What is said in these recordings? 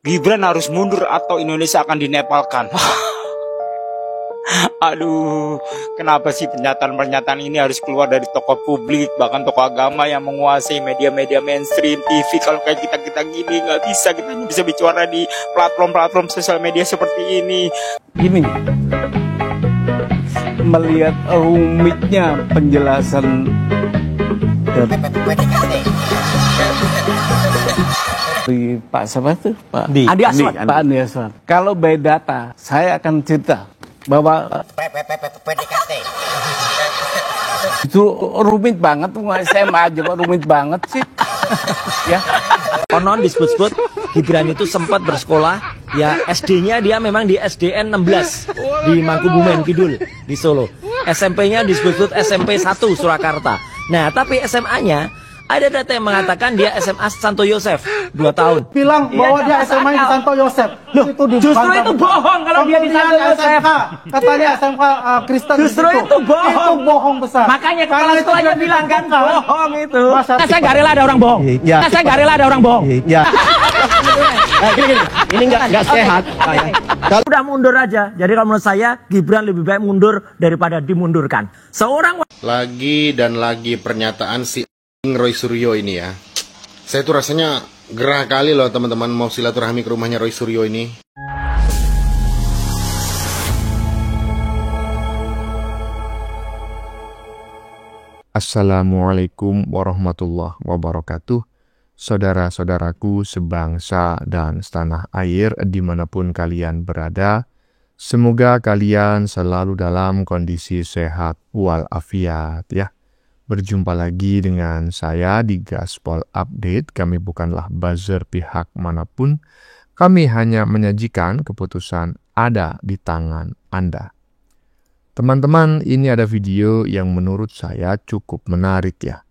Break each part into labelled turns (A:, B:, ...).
A: Gibran harus mundur atau Indonesia akan dinepalkan. Aduh, kenapa sih pernyataan-pernyataan ini harus keluar dari tokoh publik, bahkan tokoh agama yang menguasai media-media mainstream, TV. Kalau kayak kita gini nggak bisa, kita hanya bisa bicara di platform-platform sosial media seperti ini.
B: Gini, melihat rumitnya penjelasan dari Pak siapa tuh? Pak Andi Aswad. Kalau by data, saya akan cerita bahwa itu rumit banget, SMA aja kok rumit banget sih. Ya.
C: Konon disebut-sebut Gibran itu sempat bersekolah, ya SD-nya dia memang di SDN 16 di Mangkubumen Kidul di Solo. SMP-nya disebut-sebut SMP 1 Surakarta. Nah, tapi SMA-nya ada data yang mengatakan dia SMA Santo Yosef 2 tahun.
D: Bilang bahwa dia SMA di Santo Yosef. Loh,
C: justru itu bohong kalau dia di Santo Yosef.
D: Katanya SMK Kristen.
C: Justru itu bohong.
D: Itu bohong besar.
C: Makanya kepala sekolahnya bilang kan bohong itu.
D: Saya
C: nggak rela ada orang bohong. Saya nggak rela ada orang bohong.
D: Ya.
C: Ini nggak sehat. Udah mundur aja. Jadi kalau menurut saya Gibran lebih baik mundur daripada dimundurkan. Seorang
E: lagi dan lagi pernyataan si Roy Suryo ini ya. Saya tuh rasanya gerah kali loh teman-teman mau silaturahmi ke rumahnya Roy Suryo ini.
F: Assalamualaikum warahmatullahi wabarakatuh. Saudara-saudaraku sebangsa dan setanah air dimanapun kalian berada, semoga kalian selalu dalam kondisi sehat walafiat ya. Berjumpa lagi dengan saya di Gaspol Update. Kami bukanlah buzzer pihak manapun. Kami hanya menyajikan keputusan ada di tangan Anda. Teman-teman, ini ada video yang menurut saya cukup menarik ya.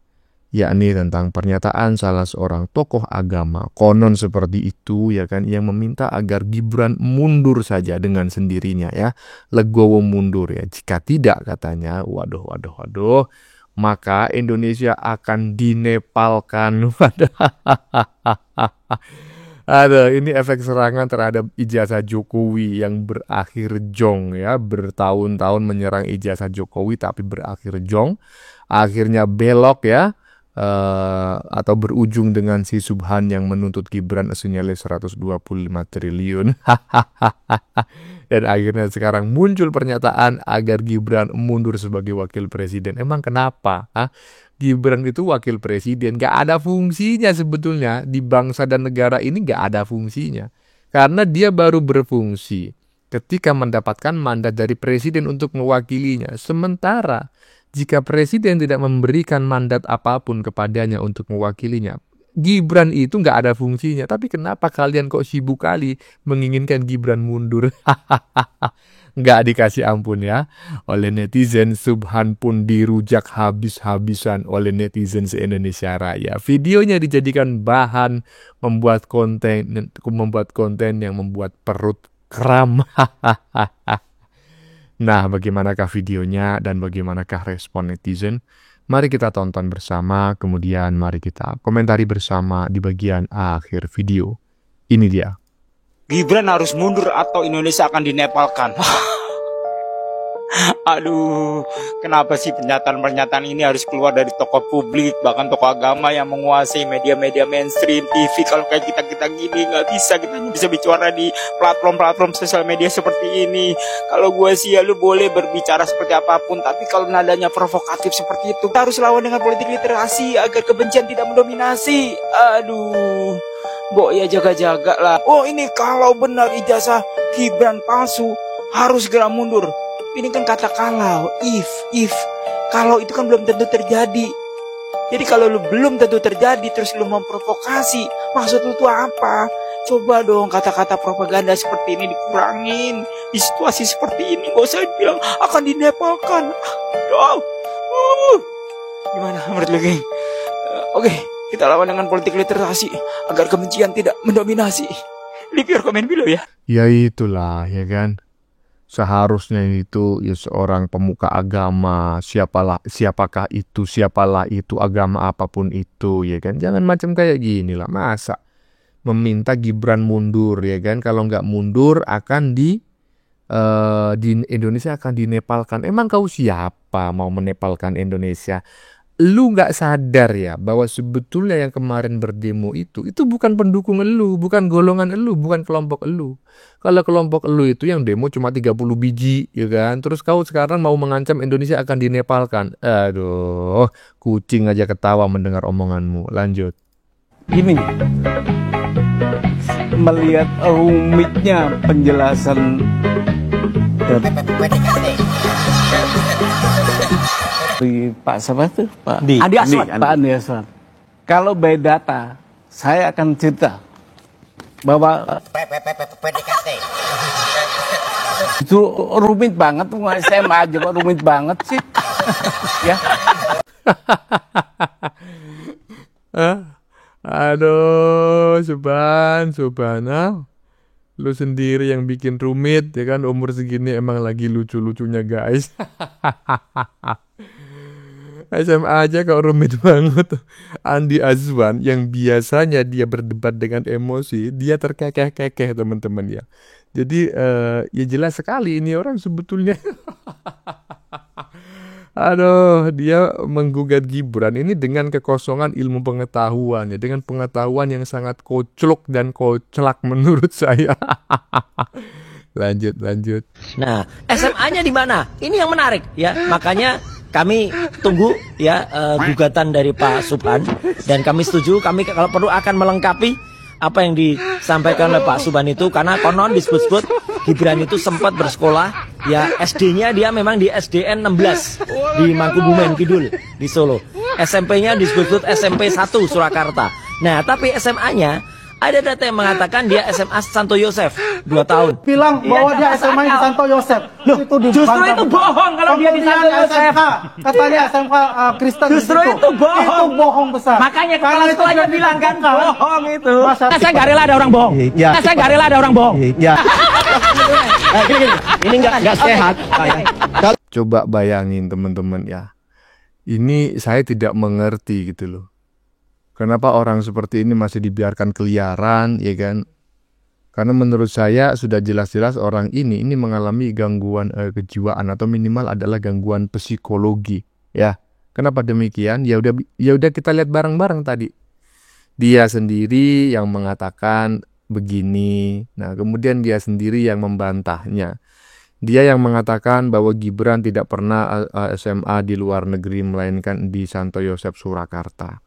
F: Yakni tentang pernyataan salah seorang tokoh agama, konon seperti itu ya kan, yang meminta agar Gibran mundur saja dengan sendirinya ya. Legowo mundur ya. Jika tidak katanya, waduh, maka Indonesia akan dinepalkan. Aduh, ini efek serangan terhadap ijazah Jokowi yang berakhir jong ya. Bertahun-tahun menyerang ijazah Jokowi tapi berakhir jong. Akhirnya belok ya. Atau berujung dengan si Subhan yang menuntut Gibran senilai 125 triliun. Dan akhirnya sekarang muncul pernyataan agar Gibran mundur sebagai wakil presiden. Emang kenapa? Gibran itu wakil presiden, gak ada fungsinya sebetulnya. Di bangsa dan negara ini gak ada fungsinya. Karena dia baru berfungsi ketika mendapatkan mandat dari presiden untuk mewakilinya. Sementara jika presiden tidak memberikan mandat apapun kepadanya untuk mewakilinya, Gibran itu nggak ada fungsinya. Tapi kenapa kalian kok sibuk kali menginginkan Gibran mundur? Nggak dikasih ampun ya. Oleh netizen, Subhan pun dirujak habis-habisan oleh netizen se-Indonesia Raya. Videonya dijadikan bahan membuat konten yang membuat perut kram. Nah, bagaimanakah videonya dan bagaimanakah respon netizen? Mari kita tonton bersama, kemudian mari kita komentari bersama di bagian akhir video. Ini dia.
A: Gibran harus mundur atau Indonesia akan dinepalkan. Aduh, kenapa sih pernyataan-pernyataan ini harus keluar dari tokoh publik, bahkan tokoh agama yang menguasai media-media mainstream, TV. Kalau kayak kita gini nggak bisa, kita hanya bisa bicara di platform-platform sosial media seperti ini. Kalau gue sih ya lu boleh berbicara seperti apapun, tapi kalau nadanya provokatif seperti itu, kita harus lawan dengan politik literasi agar kebencian tidak mendominasi. Aduh, Bo ya jaga-jaga lah. Oh ini kalau benar ijazah Gibran palsu, harus segera mundur. Ini kan kata kalau, if, kalau itu kan belum tentu terjadi. Jadi kalau lu belum tentu terjadi, terus lu memprovokasi, maksud lu tuh apa? Coba dong kata-kata propaganda seperti ini dikurangin. Di situasi seperti ini, gak usah bilang akan dinepalkan. Gimana menurut lu, geng? Oke, kita lawan dengan politik literasi agar kebencian tidak mendominasi. Leave your comment below ya.
F: Ya itulah ya kan. Seharusnya itu ya seorang pemuka agama, siapalah siapalah itu agama apapun itu ya kan. Jangan macam kayak gini lah, masa meminta Gibran mundur ya kan. Kalau nggak mundur akan di Indonesia akan dinepalkan. Emang kau siapa mau menepalkan Indonesia? Lu nggak sadar ya bahwa sebetulnya yang kemarin berdemo itu bukan pendukung elu, bukan golongan elu, bukan kelompok elu. Kalau kelompok elu itu yang demo cuma 30 biji ya kan. Terus kau sekarang mau mengancam Indonesia akan dinepalkan. Aduh, kucing aja ketawa mendengar omonganmu. Lanjut.
B: Gini, melihat rumitnya penjelasan dari Pak siapa tuh? Pak
C: Andi Aswan.
B: Pak Andi Aswan. Kalau by data, saya akan cerita bahwa itu rumit banget tuh, SMA aja kok rumit banget sih. Ya.
F: Aduh, Subhanallah. Lu sendiri yang bikin rumit ya kan, umur segini emang lagi lucu-lucunya guys. SMA aja kok rumit banget. Andi Azwan yang biasanya dia berdebat dengan emosi, dia terkekeh-kekeh teman-teman ya. Jadi ya jelas sekali ini orang sebetulnya. Aduh, dia menggugat Gibran ini dengan kekosongan ilmu pengetahuan ya, dengan pengetahuan yang sangat koclok dan koclak menurut saya. Lanjut.
C: Nah, SMA-nya di mana? Ini yang menarik ya. Makanya kami tunggu ya gugatan dari Pak Subhan, dan kami setuju, kami kalau perlu akan melengkapi apa yang disampaikan oleh Pak Subhan itu, karena konon disebut-sebut Gibran itu sempat bersekolah ya, SD-nya dia memang di SDN 16 di Mangkubumen Kidul di Solo. SMP-nya disebut-sebut SMP 1 Surakarta. Nah, tapi SMA-nya ada data yang mengatakan dia SMA Santo Yosef 2 tahun.
D: Bilang bahwa dia SMA di Santo Yosef. Loh, itu
C: Justru itu bohong kalau dia di Santo Yosef.
D: Katanya SMK Kristen.
C: Justru itu bohong.
D: Itu bohong besar.
C: Makanya kepala sekolahnya bilang kan bohong itu.
D: Masa
C: Saya nggak rela ada orang bohong. Saya nggak rela ada orang bohong. Ini nggak sehat.
F: Coba bayangin teman-teman ya. Ini saya tidak mengerti gitu loh. Kenapa orang seperti ini masih dibiarkan keliaran, ya kan? Karena menurut saya sudah jelas-jelas orang ini mengalami gangguan kejiwaan atau minimal adalah gangguan psikologi, ya. Kenapa demikian? Ya udah kita lihat bareng-bareng tadi. Dia sendiri yang mengatakan begini. Nah, kemudian dia sendiri yang membantahnya. Dia yang mengatakan bahwa Gibran tidak pernah SMA di luar negeri melainkan di Santo Yosef Surakarta.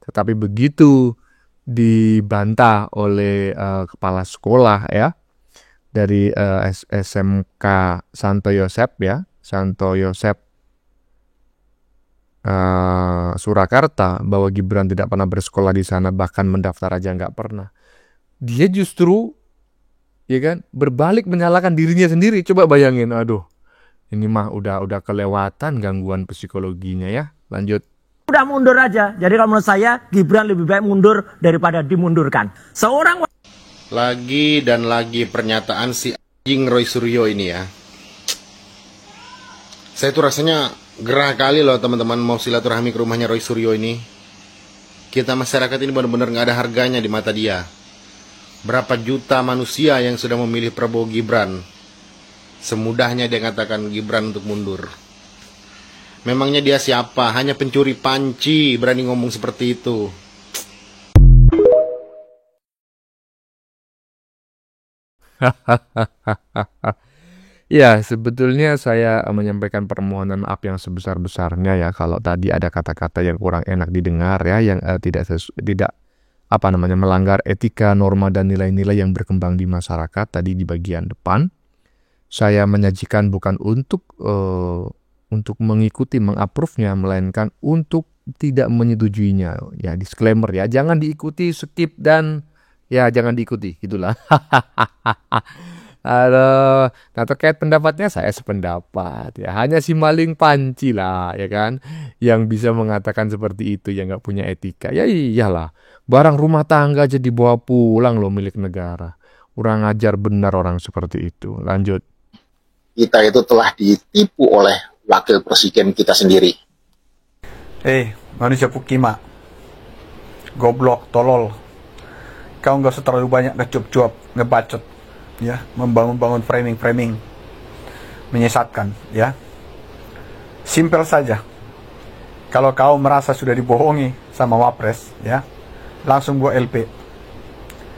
F: Tetapi begitu dibantah oleh kepala sekolah ya dari SMK Santo Yosef ya, Santo Yosef Surakarta, bahwa Gibran tidak pernah bersekolah di sana, bahkan mendaftar aja nggak pernah. Dia justru ya kan berbalik menyalahkan dirinya sendiri. Coba bayangin, aduh, ini mah udah kelewatan gangguan psikologinya ya. Lanjut.
C: Udah mundur aja. Jadi kalau menurut saya Gibran lebih baik mundur daripada dimundurkan. Seorang
E: Lagi dan lagi pernyataan si anjing Roy Suryo ini ya. Saya tuh rasanya gerah kali loh teman-teman mau silaturahmi ke rumahnya Roy Suryo ini. Kita masyarakat ini benar-benar gak ada harganya di mata dia. Berapa juta manusia yang sudah memilih Prabowo Gibran. Semudahnya dia katakan Gibran untuk mundur. Memangnya dia siapa? Hanya pencuri panci berani ngomong seperti itu.
F: Ya, sebetulnya saya menyampaikan permohonan maaf yang sebesar-besarnya ya kalau tadi ada kata-kata yang kurang enak didengar ya, yang tidak melanggar etika, norma dan nilai-nilai yang berkembang di masyarakat tadi di bagian depan. Saya menyajikan bukan untuk mengikuti, mengapprove-nya, melainkan untuk tidak menyetujuinya. Ya, disclaimer ya, jangan diikuti, skip, dan ya jangan diikuti, gitulah. Nah terkait pendapatnya saya sependapat ya, hanya si maling panci lah ya kan yang bisa mengatakan seperti itu, yang nggak punya etika. Ya iyalah, barang rumah tangga aja dibawa pulang loh milik negara. Kurang ajar benar orang seperti itu. Lanjut.
G: Kita itu telah ditipu oleh wakil presiden kita sendiri.
H: Manusia pukima, goblok, tolol. kau nggak usah terlalu banyak ngecup-cuap, ngebacot, ya, membangun framing, menyesatkan, ya. Simpel saja. Kalau kau merasa sudah dibohongi sama Wapres, ya, langsung buat LP,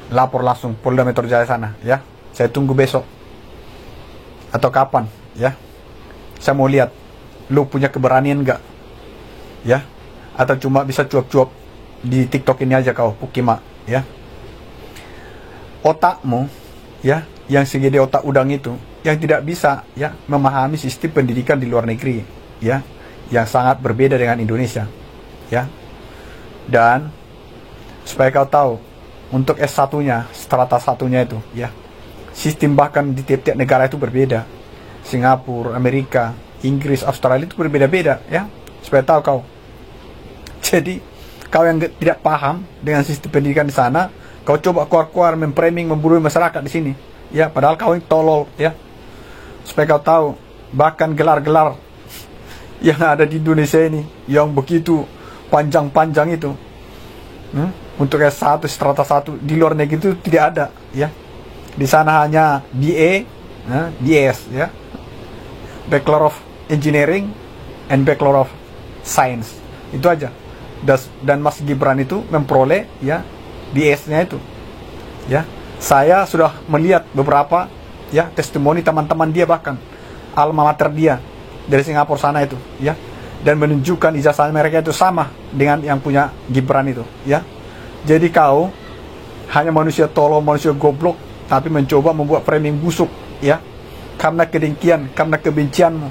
H: lapor langsung Polda Metro Jaya sana, ya. Saya tunggu besok atau kapan, ya. Saya mau lihat lu punya keberanian nggak, ya, atau cuma bisa cuap-cuap di TikTok ini aja kau Pukima, ya. Otakmu, ya, yang segede otak udang itu, yang tidak bisa, ya, memahami sistem pendidikan di luar negeri, ya, yang sangat berbeda dengan Indonesia, ya. Dan supaya kau tahu, untuk S1-nya, strata satunya itu, ya, sistem bahkan di tiap-tiap negara itu berbeda. Singapura, Amerika, Inggris, Australia itu berbeda-beda, ya, supaya tahu kau. Jadi kau yang tidak paham dengan sistem pendidikan di sana, kau coba keluar-keluar memframing, membunuh masyarakat di sini, ya, padahal kau ini tolol, ya. Supaya kau tahu, bahkan gelar-gelar yang ada di Indonesia ini yang begitu panjang-panjang itu, untuk S1, strata 1 di luar negeri itu tidak ada, ya. Di sana hanya BA, BS, ya, Bachelor of Engineering and Bachelor of Science, itu aja. Dan Mas Gibran itu memperoleh, ya, BS-nya itu, ya. Saya sudah melihat beberapa, ya, testimoni teman-teman dia, bahkan alma mater dia dari Singapura sana itu, ya, dan menunjukkan ijazah mereka itu sama dengan yang punya Gibran itu, ya. Jadi kau hanya manusia tolol, manusia goblok, tapi mencoba membuat framing busuk, ya, karena kedengkian, karena kebencianmu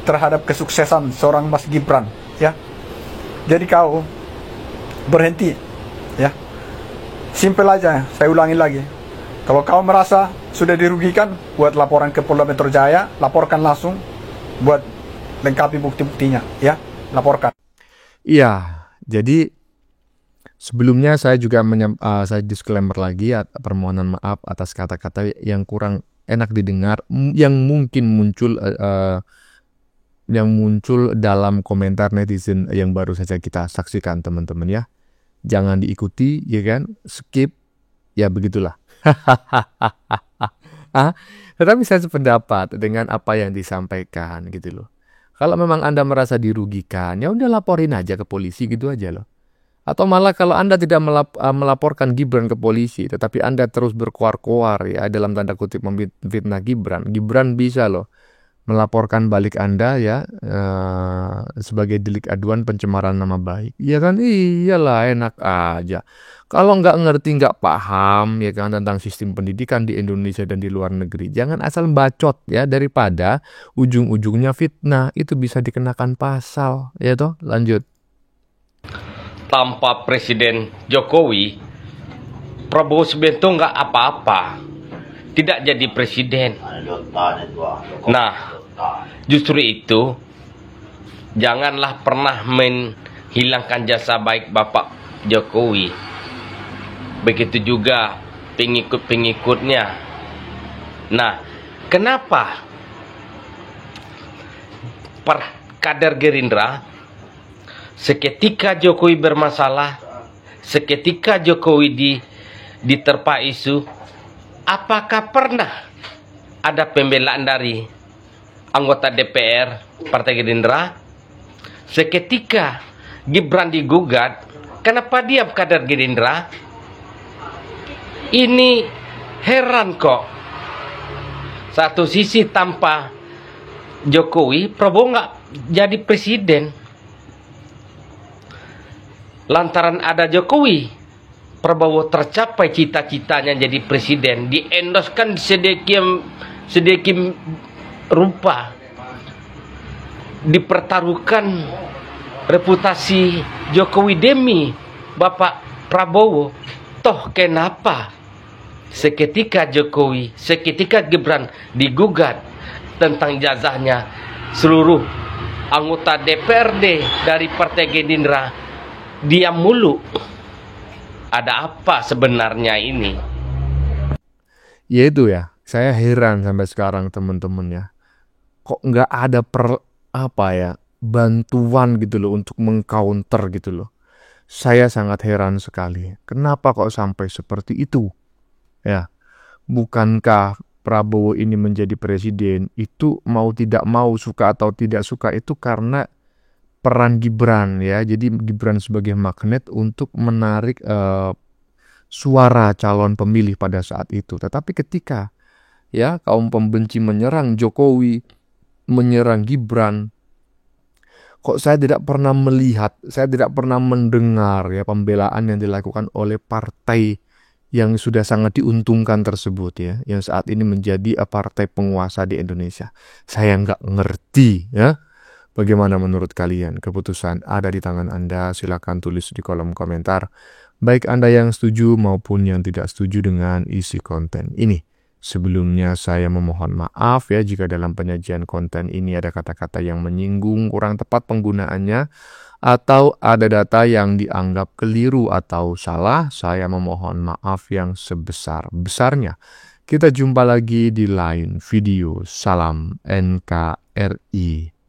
H: terhadap kesuksesan seorang Mas Gibran, ya. Jadi kau berhenti, ya. Simpel aja, saya ulangi lagi. Kalau kau merasa sudah dirugikan, buat laporan ke Polda Metro Jaya, laporkan langsung, buat lengkapi bukti-buktinya, ya, laporkan.
F: Iya, jadi sebelumnya saya juga saya disclaimer lagi permohonan maaf atas kata-kata yang kurang enak didengar, yang mungkin muncul dalam komentar netizen yang baru saja kita saksikan, teman-teman, ya. Jangan diikuti, ya kan, skip, ya begitulah. Tetapi saya sependapat dengan apa yang disampaikan, gitu loh. Kalau memang Anda merasa dirugikan, ya udah laporin aja ke polisi, gitu aja loh. Atau malah kalau Anda tidak melaporkan Gibran ke polisi, tetapi Anda terus berkoar-koar, ya, dalam tanda kutip memfitnah Gibran bisa loh melaporkan balik Anda, ya, sebagai delik aduan pencemaran nama baik. Ya kan, iyalah, enak aja. Kalau nggak ngerti, nggak paham, ya kan, tentang sistem pendidikan di Indonesia dan di luar negeri, jangan asal bacot, ya, daripada ujung-ujungnya fitnah, itu bisa dikenakan pasal, ya toh. Lanjut.
I: Tanpa Presiden Jokowi, Prabowo Subianto nggak apa-apa, tidak jadi presiden. Nah, justru itu, janganlah pernah menghilangkan jasa baik Bapak Jokowi. Begitu juga pengikut-pengikutnya. Nah, kenapa kader Gerindra seketika Jokowi bermasalah, seketika Jokowi diterpa isu, apakah pernah ada pembelaan dari anggota DPR Partai Gerindra? Seketika Gibran digugat, kenapa diam kader Gerindra? Ini heran kok. Satu sisi tanpa Jokowi, Prabowo nggak jadi presiden. Lantaran ada Jokowi, Prabowo tercapai cita-citanya jadi presiden, diendoskan sedikit rupa, dipertaruhkan reputasi Jokowi demi Bapak Prabowo. Toh kenapa seketika Jokowi, seketika Gibran digugat tentang ijazahnya, seluruh anggota DPRD dari Partai Gerindra diam mulu? Ada apa sebenarnya ini?
F: Ya itu ya, saya heran sampai sekarang, teman-teman, ya. Kok nggak ada bantuan gitu loh untuk mengcounter gitu loh. Saya sangat heran sekali. Kenapa kok sampai seperti itu? Ya, bukankah Prabowo ini menjadi presiden itu mau tidak mau, suka atau tidak suka itu karena peran Gibran ya. Jadi Gibran sebagai magnet untuk menarik suara calon pemilih pada saat itu. Tetapi ketika ya kaum pembenci menyerang Jokowi, menyerang Gibran, kok saya tidak pernah melihat, saya tidak pernah mendengar ya pembelaan yang dilakukan oleh partai yang sudah sangat diuntungkan tersebut ya, yang saat ini menjadi partai penguasa di Indonesia. Saya nggak ngerti ya. Bagaimana menurut kalian? Keputusan ada di tangan Anda, silakan tulis di kolom komentar. Baik Anda yang setuju maupun yang tidak setuju dengan isi konten ini. Sebelumnya saya memohon maaf ya jika dalam penyajian konten ini ada kata-kata yang menyinggung, kurang tepat penggunaannya, atau ada data yang dianggap keliru atau salah. Saya memohon maaf yang sebesar-besarnya. Kita jumpa lagi di lain video. Salam NKRI.